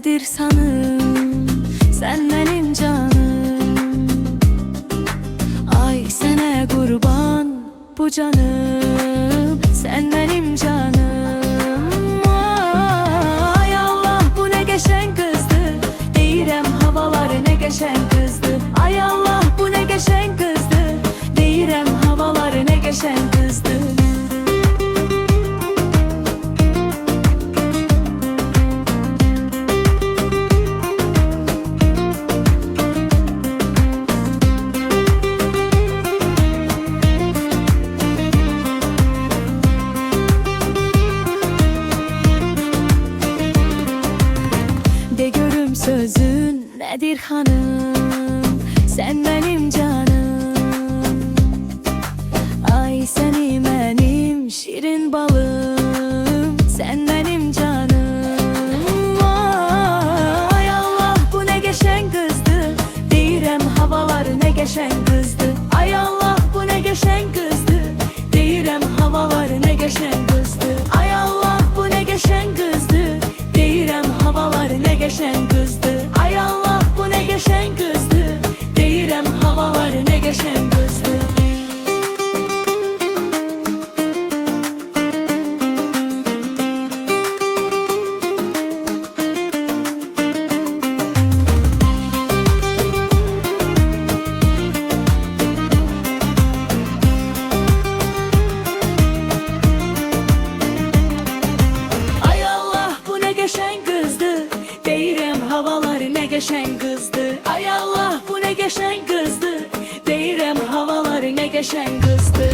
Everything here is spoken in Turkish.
nedir sanım, sen benim canım. Ay sene kurban bu canım, sen benim canım. Ay Allah bu ne geçen kızdı, deyirəm havaları ne geçen kızdı. Ay Allah bu ne geçen kızdı, deyirəm havaları ne geçen kızdı. De görüm sözün nedir hanım, sen benim canım. Ay seni benim şirin balım, sen benim canım. Ay Allah bu ne geçen kızdı, deyirəm havaları ne geçen kızdı. Ay Allah bu ne geçen kızdı, deyirəm havaları ne geçen kızdı. Ay Allah bu ne geçen kızdı, deyirəm havaları ne geçen kızdı. Ay Allah bu ne geçen kızdı, deyirəm havaları ne geçen kızdı. Ay Allah bu ne geçen kızdı, deyirəm havaları ne geçen kızdı. Ay Allah bu ne geçen kızdı, deyirəm havaları ne geçen kızdı.